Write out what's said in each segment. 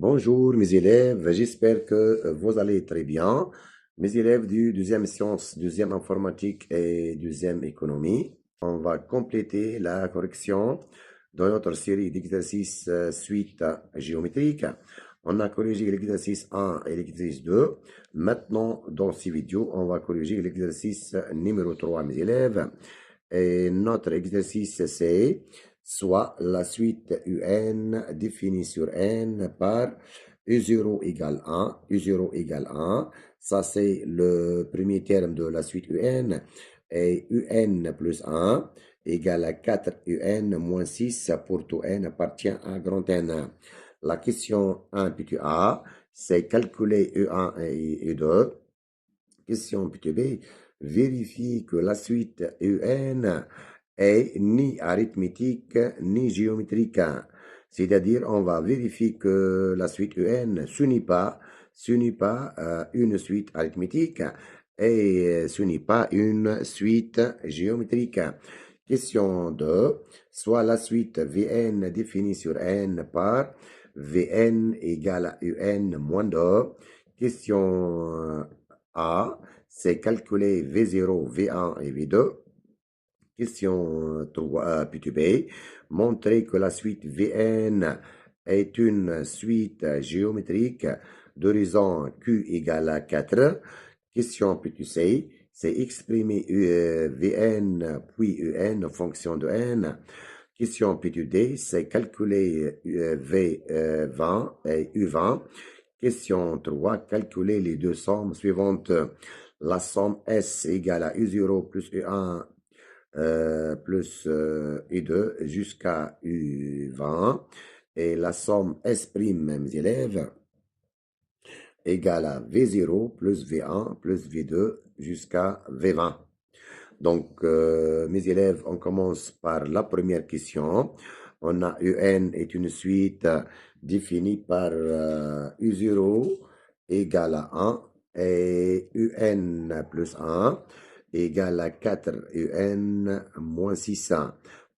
Bonjour mes élèves, j'espère que vous allez très bien. Mes élèves du deuxième sciences, deuxième informatique et deuxième économie, on va compléter la correction de notre série d'exercices suite géométrique. On a corrigé l'exercice 1 et l'exercice 2. Maintenant, dans ces vidéos, on va corriger l'exercice numéro 3, mes élèves. Et notre exercice, c'est soit la suite UN définie sur N par U0 égale 1, U0 égale 1. Ça, c'est le premier terme de la suite UN. Et UN plus 1 égale à 4 UN moins 6 pour tout N appartient à grand N. La question 1 petit A, c'est calculer E1 et E2. Question petit B, vérifie que la suite UN est ni arithmétique ni géométrique. C'est-à-dire, on va vérifier que la suite UN, ce n'est pas une suite arithmétique et ce n'est pas une suite géométrique. Question 2, soit la suite Vn définie sur N par Vn égale à UN moins 2. Question A, c'est calculer V0, V1 et V2. Question 3, petit B, montrer que la suite Vn est une suite géométrique d'horizon Q égale à 4. Question petit C, c'est exprimer Vn puis Un en fonction de N. Question petit D, c'est calculer V20 et U20. Question 3, calculer les deux sommes suivantes. La somme S égale à U0 plus U1 plus U2 jusqu'à U20. Et la somme S', mes élèves, égale à V0 plus V1 plus V2 jusqu'à V20. Donc, mes élèves, on commence par la première question. On a UN est une suite définie par U0 égale à 1 et UN plus 1 égale à 4 UN moins 6.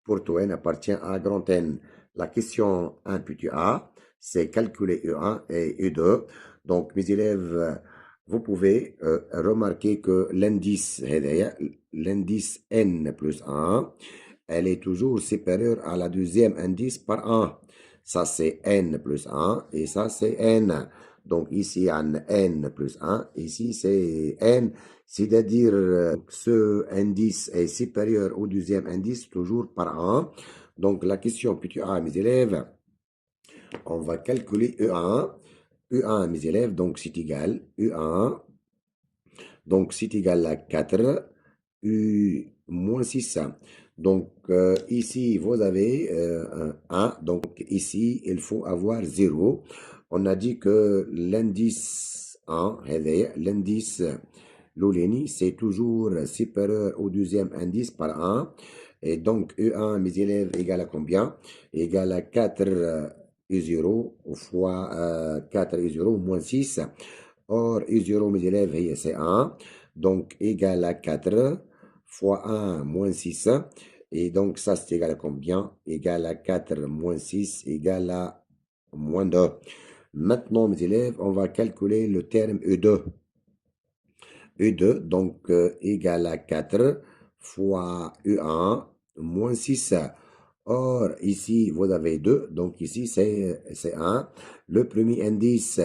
Pour tout N appartient à grand N. La question 1 petit A, c'est calculer E1 et E2. Donc, mes élèves, vous pouvez remarquer que l'indice n plus 1, elle est toujours supérieure à la deuxième indice par 1. Ça, c'est n plus 1 et ça, c'est n. Donc, ici, on a n plus 1. Ici, c'est n. C'est-à-dire, ce indice est supérieur au deuxième indice toujours par 1. Donc, la question petit a, mes élèves, on va calculer E1. E1, mes élèves, donc c'est égal E1. Donc, c'est égal à 4, U moins 6. Donc, ici, vous avez 1. Donc, ici, il faut avoir 0. On a dit que l'indice 1, l'indice l'oléni, c'est toujours supérieur au deuxième indice par 1. Et donc, E1, mes élèves, égale à combien? Égale à 4 U0 fois 4 U0 moins 6. Or, U0, mes élèves, c'est 1. Donc, égal à 4 fois 1 moins 6. Et donc, ça, c'est égal à combien? Égal à 4 moins 6 égal à moins 2. Maintenant, mes élèves, on va calculer le terme E2. E2, donc, égal à 4 fois E1 moins 6. Or, ici, vous avez 2, donc ici, c'est 1. Le premier indice,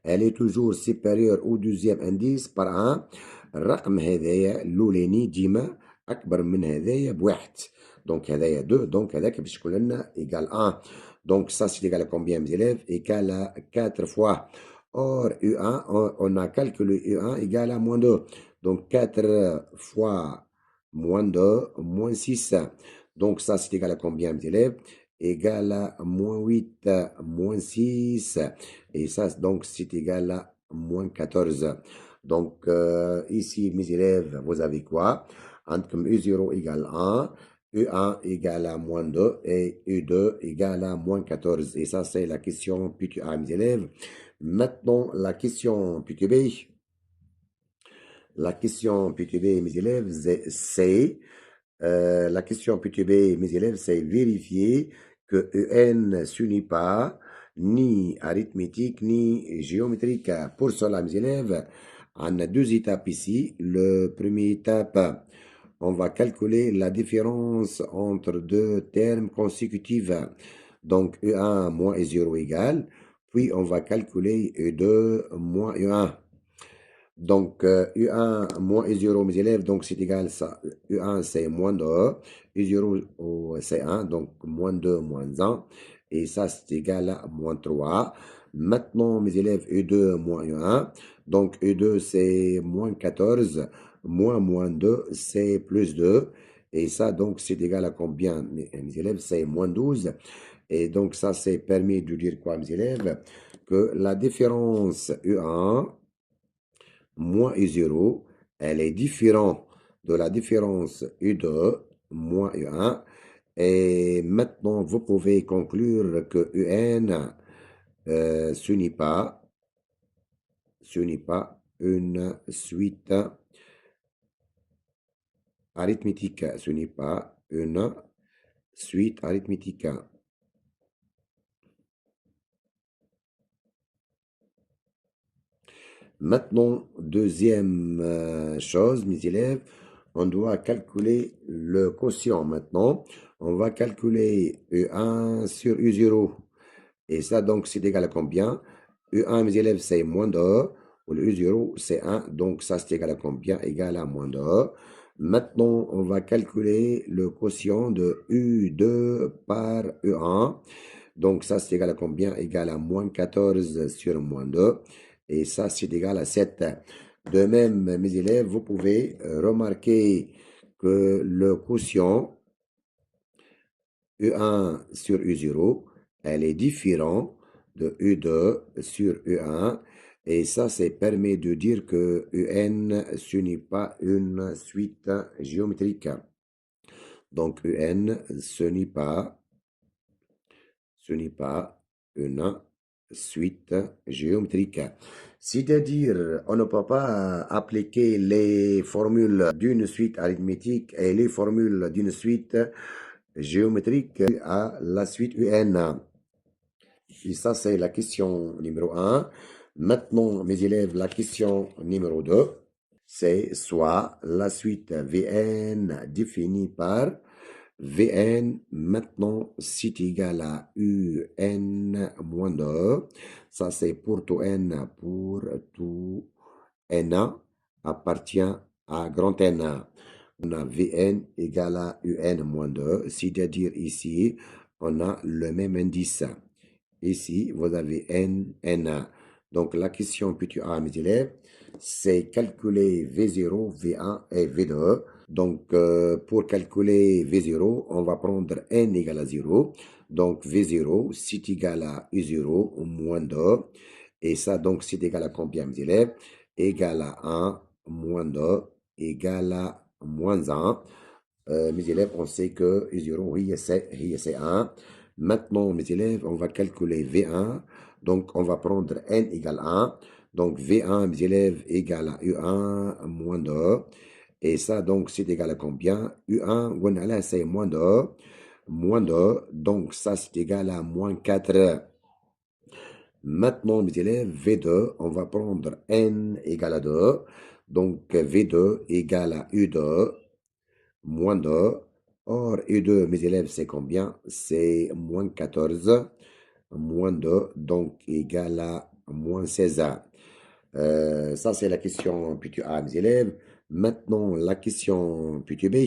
elle est toujours supérieure au deuxième indice par 1. الرقم هذايا الأولاني ديما أكبر من هذايا بواحد. Donc, هذايا 2, donc هذاك باش يكون لنا égal 1. Donc, ça, c'est égal à combien, mes élèves? Égal à 4 fois. Or, U1, on a calculé U1 égal à moins 2. Donc, 4 fois moins 2, moins 6. Donc, ça, c'est égal à combien, mes élèves? Égal à moins 8, moins 6. Et ça, donc, c'est égal à moins 14. Donc, ici, mes élèves, vous avez quoi? Comme U0 égale 1, U1 égale à moins 2 et U2 égale à moins 14. Et ça, c'est la question petit A, mes élèves. Maintenant, la question petit B. La question petit B, mes élèves, c'est la question petit b, mes élèves, c'est vérifier que EN s'unit pas ni arithmétique, ni géométrique. Pour cela, mes élèves, on a deux étapes ici. Le première étape, on va calculer la différence entre deux termes consécutifs. Donc, E1 moins E0 égale. Puis, on va calculer E2 moins E1. Donc, U1 moins U0, mes élèves, donc c'est égal ça. U1, c'est moins 2. U0, c'est 1, donc moins 2, moins 1. Et ça, c'est égal à moins 3. Maintenant, mes élèves, U2 moins U1. Donc, U2, c'est moins 14. Moins 2, c'est plus 2. Et ça, donc, c'est égal à combien, mes élèves? C'est moins 12. Et donc, ça, c'est permis de dire quoi, mes élèves? Que la différence U1 moins U0, elle est différente de la différence U2 moins U1. Et maintenant, vous pouvez conclure que UN, ce n'est pas une suite arithmétique. Ce n'est pas une suite arithmétique. Maintenant, deuxième chose, mes élèves, on doit calculer le quotient maintenant. On va calculer U1 sur U0. Et ça, donc, c'est égal à combien? U1, mes élèves, c'est moins 2. Ou le U0, c'est 1. Donc, ça, c'est égal à combien? Égal à moins 2. Maintenant, on va calculer le quotient de U2 par U1. Donc, ça, c'est égal à combien? Égal à moins 14 sur moins 2. Et ça, c'est égal à 7. De même, mes élèves, vous pouvez remarquer que le quotient U1 sur U0, elle est différente de U2 sur U1. Et ça, c'est permet de dire que UN, ce n'est pas une suite géométrique. Donc, UN, ce n'est pas une suite géométrique. C'est-à-dire, on ne peut pas appliquer les formules d'une suite arithmétique et les formules d'une suite géométrique à la suite UN. Et ça, c'est la question numéro 1. Maintenant, mes élèves, la question numéro 2, c'est soit la suite Vn définie par Vn, maintenant, c'est égal à Un moins 2. Ça, c'est pour tout n appartient à grand N. On a Vn égale à Un moins 2, c'est-à-dire ici, on a le même indice. Ici, vous avez N. Donc, la question que tu as, mes élèves, c'est calculer V0, V1 et V2. Donc, pour calculer V0, on va prendre N égale à 0. Donc, V0, c'est égal à U0 moins 2. Et ça, donc, c'est égal à combien, mes élèves? Égal à 1 moins 2 égal à moins 1. Mes élèves, on sait que U0, oui, c'est 1. Maintenant, mes élèves, on va calculer V1. Donc, on va prendre N égale 1. Donc, V1, mes élèves, égale à U1 moins 2. Et ça, donc, c'est égal à combien? U1, voilà, c'est moins 2. Moins 2. Donc, ça, c'est égal à moins 4. Maintenant, mes élèves, V2, on va prendre N égale à 2. Donc, V2 égale à U2 moins 2. Or, U2, mes élèves, c'est combien? C'est moins 14. Moins 2, donc égal à moins 16. Ça, c'est la question putain A, mes élèves. Maintenant, la question putain B,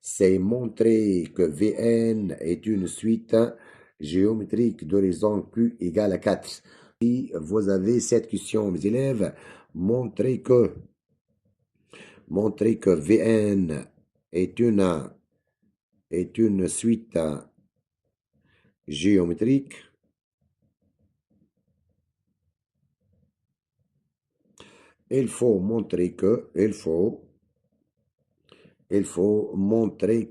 c'est montrer que Vn est une suite géométrique d'horizon Q égale à 4. Si vous avez cette question, mes élèves, montrez que Vn est une suite géométrique. Il faut montrer que, il faut montrer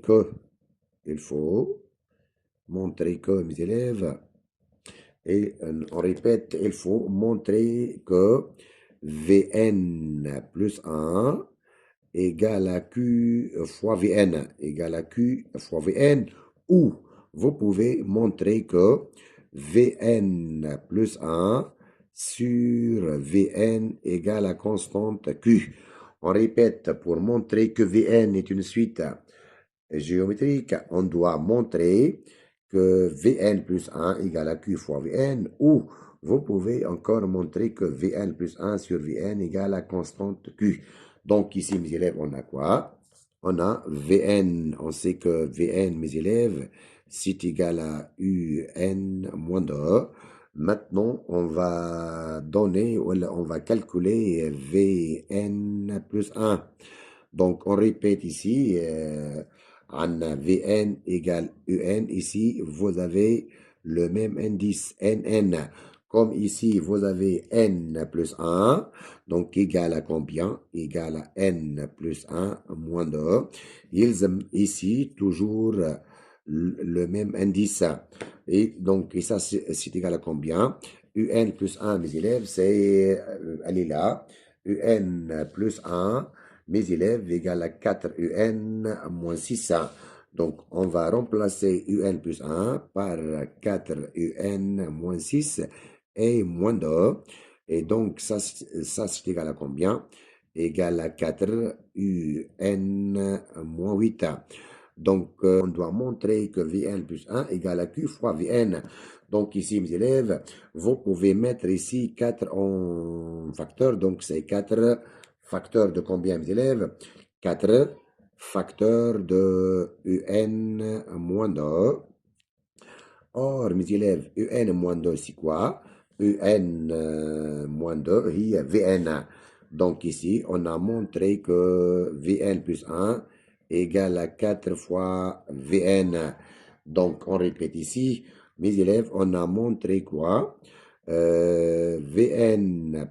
que, mes élèves, et on répète, il faut montrer que Vn plus 1 égale à Q fois Vn, égale à Q fois Vn, ou vous pouvez montrer que Vn plus 1 sur Vn égale à constante Q. On répète pour montrer que Vn est une suite géométrique, on doit montrer que Vn plus 1 égale à Q fois Vn, ou vous pouvez encore montrer que Vn plus 1 sur Vn égale à constante Q. Donc ici, mes élèves, on a quoi? On a Vn, on sait que Vn, mes élèves, c'est égal à Un moins 2. Maintenant, on va donner, on va calculer Vn plus 1. Donc, on répète ici, en Vn égale Un. Ici, vous avez le même indice, Nn. Comme ici, vous avez N plus 1, donc égal à combien? Égal à N plus 1 moins 2. Ils ont ici toujours le même indice. Et donc, et ça, c'est égal à combien? Un plus 1, mes élèves, c'est, elle est là. Un plus 1, mes élèves, égale à 4 UN moins 6. Donc, on va remplacer UN plus 1 par 4 UN moins 6 et moins 2. Et donc, ça c'est égal à combien? Égal à 4 UN moins 8. Donc, on doit montrer que Vn plus 1 égale à Q fois Vn. Donc, ici, mes élèves, vous pouvez mettre ici 4 en facteur. Donc, c'est 4 facteurs de combien, mes élèves? 4 facteurs de Un moins 2. Or, mes élèves, Un moins 2, c'est quoi? Un moins 2, il y a Vn. Donc ici, on a montré que Vn plus 1 égale à 4 fois Vn. Donc, on répète ici, mes élèves, on a montré quoi? Vn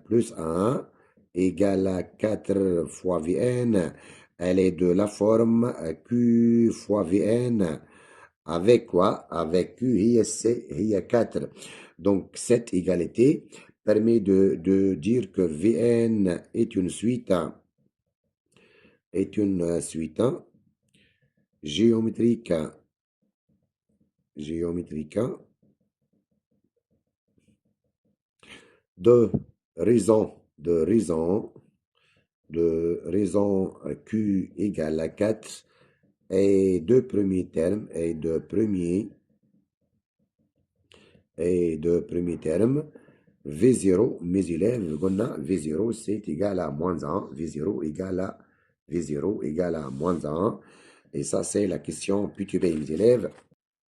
plus 1 égale à 4 fois Vn. Elle est de la forme Q fois Vn. Avec quoi? Avec Q, il y a 4. Donc, cette égalité permet de dire que Vn est une suite, géométrique, géométrique de raison Q égale à 4 et de premier terme et de premier terme V0, mes élèves, قلنا V0 c'est égal à moins 1, V0 égale à moins 1, et ça c'est la question PQB, mes élèves.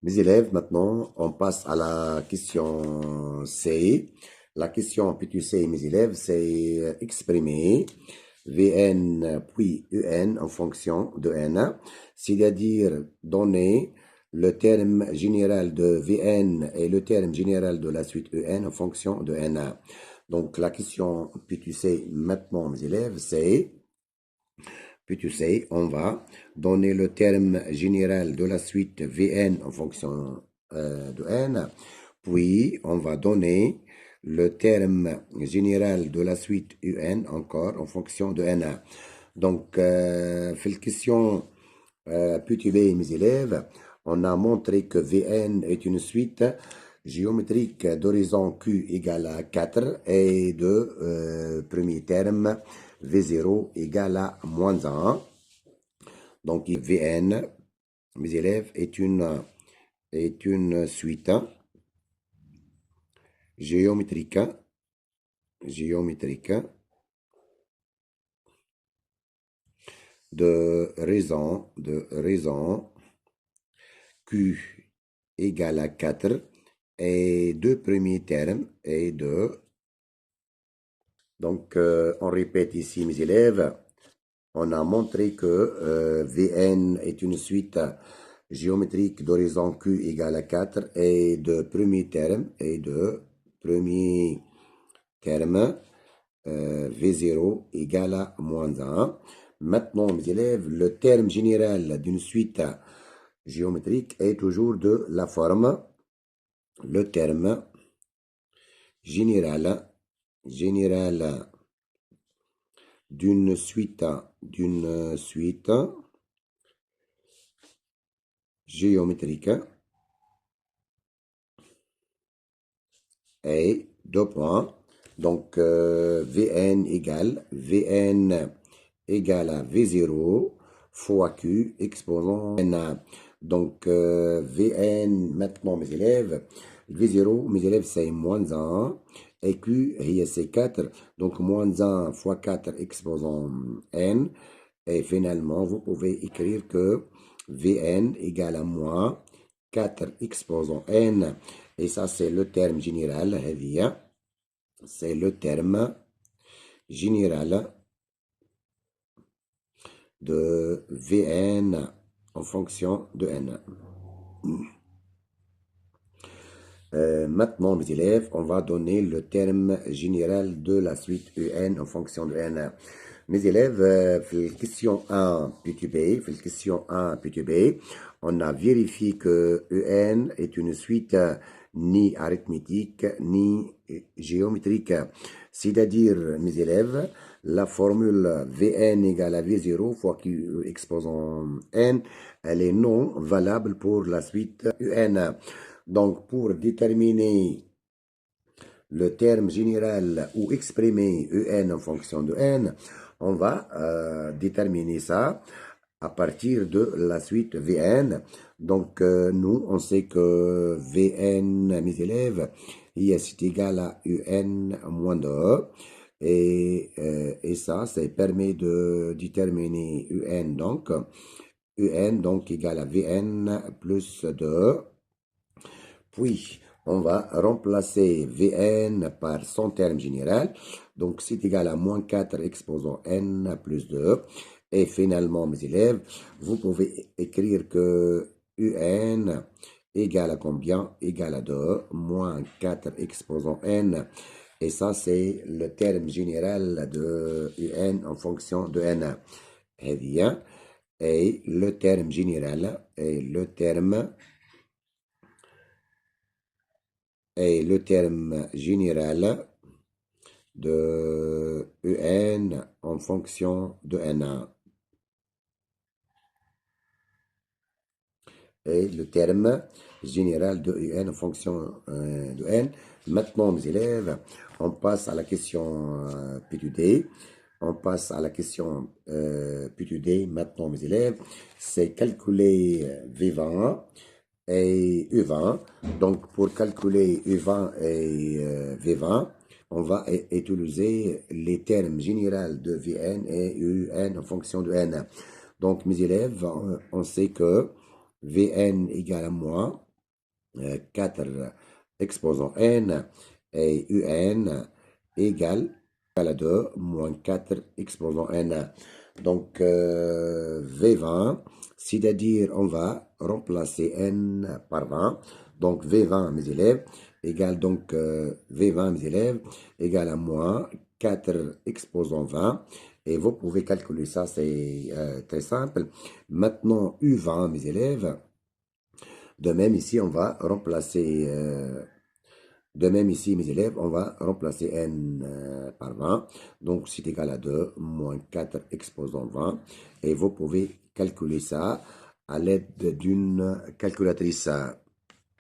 Mes élèves, maintenant on passe à la question C. La question PQC, mes élèves, c'est exprimer Vn puis Un en fonction de N, c'est-à-dire donner le terme général de Vn et le terme général de la suite En en fonction de N. Donc la question PQC maintenant, mes élèves, c'est, on va donner le terme général de la suite Vn en fonction de N, puis on va donner le terme général de la suite UN encore en fonction de NA. Donc, في الكسيون PTB, mes élèves, on a montré que Vn est une suite géométrique d'horizon Q égale à 4 et de premier terme V0 égale à moins 1. Donc, Vn, mes élèves, est une suite géométrique de raison Q égale à 4 et deux premiers termes et de. Donc, on répète ici, mes élèves, on a montré que Vn est une suite géométrique d'horizon Q égale à 4 et de premier terme V0 égale à moins 1. Maintenant, mes élèves, le terme général d'une suite géométrique est toujours de la forme. Le terme général d'une suite géométrique et 2 points. Donc, Vn égale à V0 fois Q exposant N. Donc, Vn, maintenant mes élèves, V0, mes élèves, c'est moins 1, et Q, c'est 4, donc moins 1 fois 4 exposant N, et finalement, vous pouvez écrire que Vn égale à moins 4 exposant N, et ça, c'est le terme général, c'est le terme général de Vn en fonction de N. Maintenant, mes élèves, on va donner le terme général de la suite UN en fonction de N. Mes élèves, في question 1 P2B, في question 1 P2B, on a vérifié que UN est une suite ni arithmétique ni géométrique. C'est-à-dire, mes élèves, la formule Vn égale à V0 fois Q exposant N, elle est non valable pour la suite UN. Donc, pour déterminer le terme général ou exprimer En en fonction de N, on va déterminer ça à partir de la suite Vn. Donc, nous, on sait que Vn, mes élèves, c'est égal à Un moins 2. Et ça permet de déterminer Un, donc égal à Vn plus 2. Puis, on va remplacer Vn par son terme général. Donc, c'est égal à moins 4 exposant n plus 2. Et finalement, mes élèves, vous pouvez écrire que Un égale à combien? Égale à 2, moins 4 exposant n. Et ça, c'est le terme général de Un en fonction de n. Eh bien, et le terme général est le terme général de En en fonction de Na. Et le terme général de En en fonction de N. Maintenant, mes élèves, on passe à la question P2D. On passe à la question P2D. Maintenant, mes élèves, c'est calculer V20 et U20. Donc, pour calculer U20 et V20, on va utiliser les termes généraux de Vn et Un en fonction de N. Donc, mes élèves, on sait que Vn égale à moins 4 exposant N et Un égale à 2 moins 4 exposant N. Donc, V20, c'est-à-dire on va remplacer N par 20. Donc, V20, mes élèves, égale donc V20, mes élèves, égale à moins 4 exposant 20. Et vous pouvez calculer ça, c'est très simple. Maintenant, U20, mes élèves, de même ici, on va remplacer... de même ici, mes élèves, on va remplacer n par 20. Donc, c'est égal à 2 moins 4 exposant 20. Et vous pouvez calculer ça à l'aide d'une calculatrice.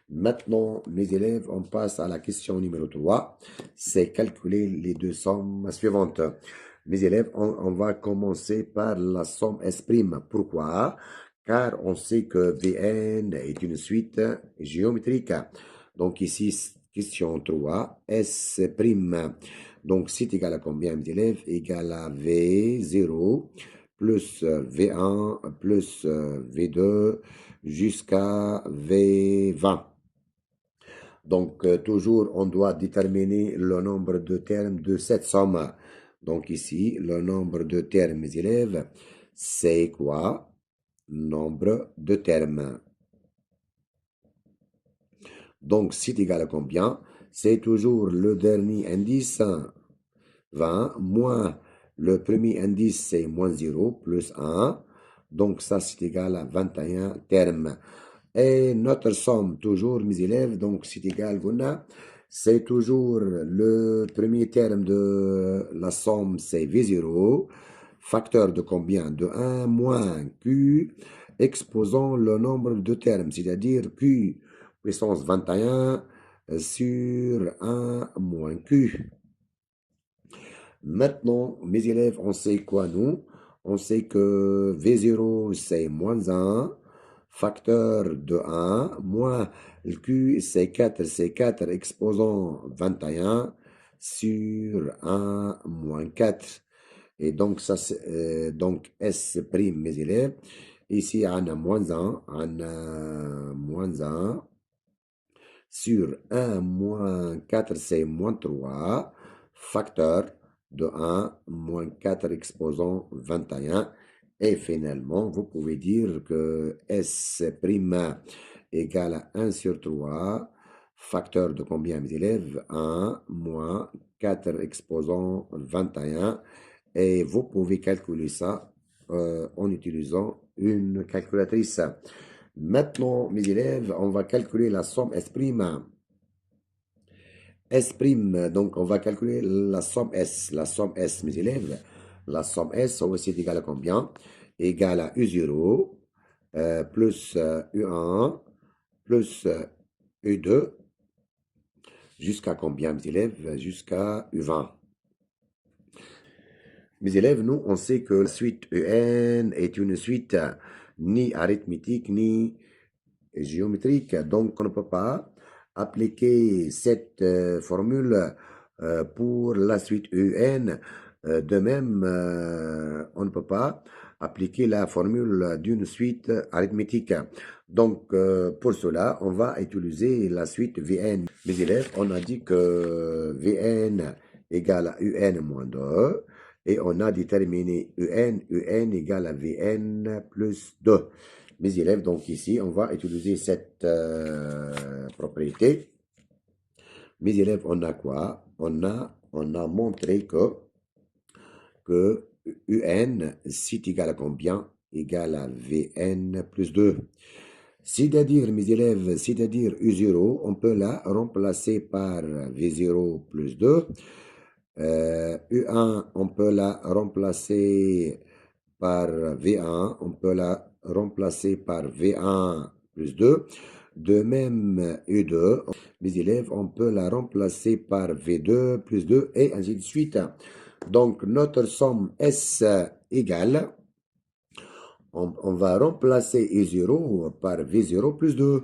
Maintenant, mes élèves, on passe à la question numéro 3. C'est calculer les deux sommes suivantes. Mes élèves, on va commencer par la somme S'. Pourquoi? Car on sait que Vn est une suite géométrique. Donc ici, question 3, S'. Donc c'est égal à combien, mes élèves? Égal à V0 plus V1 plus V2 jusqu'à V20. Donc, toujours, on doit déterminer le nombre de termes de cette somme. Donc, ici, le nombre de termes, mes élèves, c'est quoi? Nombre de termes. Donc, c'est égal à combien? C'est toujours le dernier indice, 20, moins le premier indice, c'est moins 0, plus 1. Donc, ça, c'est égal à 21 termes. Et notre somme, toujours, mes élèves, donc c'est égal, voilà, c'est toujours le premier terme de la somme, c'est V0, facteur de combien? De 1 moins Q, exposant le nombre de termes, c'est-à-dire Q puissance 21 sur 1 moins Q. Maintenant, mes élèves, on sait quoi nous? On sait que V0 c'est moins 1, facteur de 1, moins le Q c'est 4 exposant 21 sur 1 moins 4. Et donc, ça, donc S prime, mes élèves. Ici, on a moins 1, on a moins 1 sur 1 moins 4, c'est moins 3, facteur de 1 moins 4 exposant 21. Et finalement, vous pouvez dire que S' égale à 1 sur 3, facteur de combien, mes élèves? 1 moins 4 exposant 21. Et vous pouvez calculer ça en utilisant une calculatrice. Maintenant, mes élèves, on va calculer la somme S'. S', donc on va calculer la somme S. La somme S, mes élèves, la somme S, on va essayer d'égal à combien? Égale à U0 plus U1 plus U2 jusqu'à combien, mes élèves? Jusqu'à U20. Mes élèves, nous, on sait que la suite UN est une suite ni arithmétique ni géométrique, donc on ne peut pas appliquer cette formule pour la suite UN. De même, on ne peut pas appliquer la formule d'une suite arithmétique. Donc, pour cela, on va utiliser la suite VN. Mes élèves, on a dit que VN égale à UN moins 2 et on a déterminé UN égale à VN plus 2. Mes élèves, donc ici, on va utiliser cette propriété. Mes élèves, on a quoi? On a montré que UN, c'est égal à combien? Égal à VN plus 2. C'est-à-dire, mes élèves, c'est-à-dire U0, on peut la remplacer par V0 plus 2. U1, on peut la remplacer par V1, on peut la remplacer par V1 plus 2. De même, U2, mes élèves, on peut la remplacer par V2 plus 2 et ainsi de suite. Donc, notre somme S égale, on va remplacer U0 par V0 plus 2.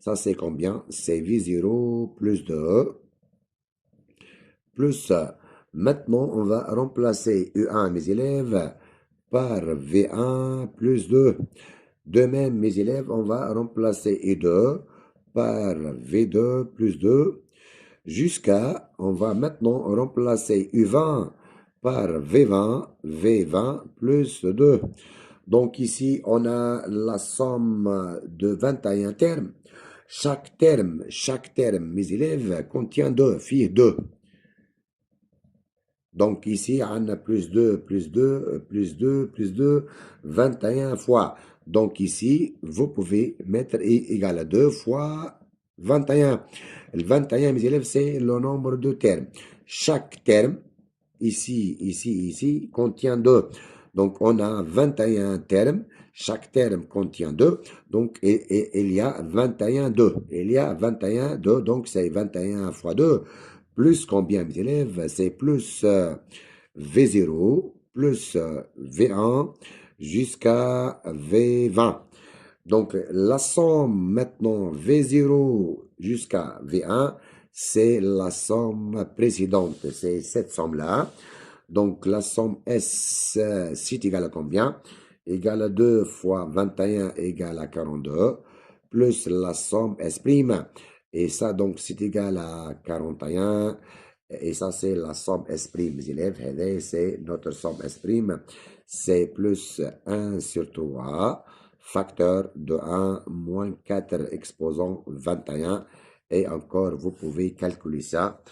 Ça, c'est combien? C'est V0 plus 2 plus, maintenant, on va remplacer U1, mes élèves, par V1 plus 2. De même, mes élèves, on va remplacer U2 par V2 plus 2 jusqu'à, on va maintenant remplacer U20 par V20 plus 2. Donc ici, on a la somme de 21 termes. Chaque terme, mes élèves, contient 2, phi 2. Donc ici, on a plus 2, plus 2, plus 2, plus 2, 21 fois. Donc ici, vous pouvez mettre I égale à 2 fois 21. Le 21, mes élèves, c'est le nombre de termes. Chaque terme, ici, contient 2. Donc on a 21 termes. Chaque terme contient 2. Donc il y a 21 2. Il y a 21 2. Donc c'est 21 fois 2. Plus combien, mes élèves? C'est plus V0 plus V1 jusqu'à V20. Donc, la somme maintenant V0 jusqu'à V1, c'est la somme précédente. C'est cette somme-là. Donc, la somme S, c'est égal à combien? Égal à 2 fois 21 égale à 42, plus la somme S'. Et ça, donc, c'est égal à 41. Et ça, c'est la somme S', mes élèves. Et c'est notre somme S'. C'est plus 1 sur 3, facteur de 1 moins 4 exposant 21. Et encore, vous pouvez calculer ça.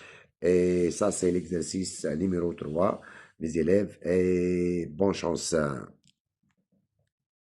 Et ça, c'est l'exercice numéro 3, mes élèves. Et bonne chance.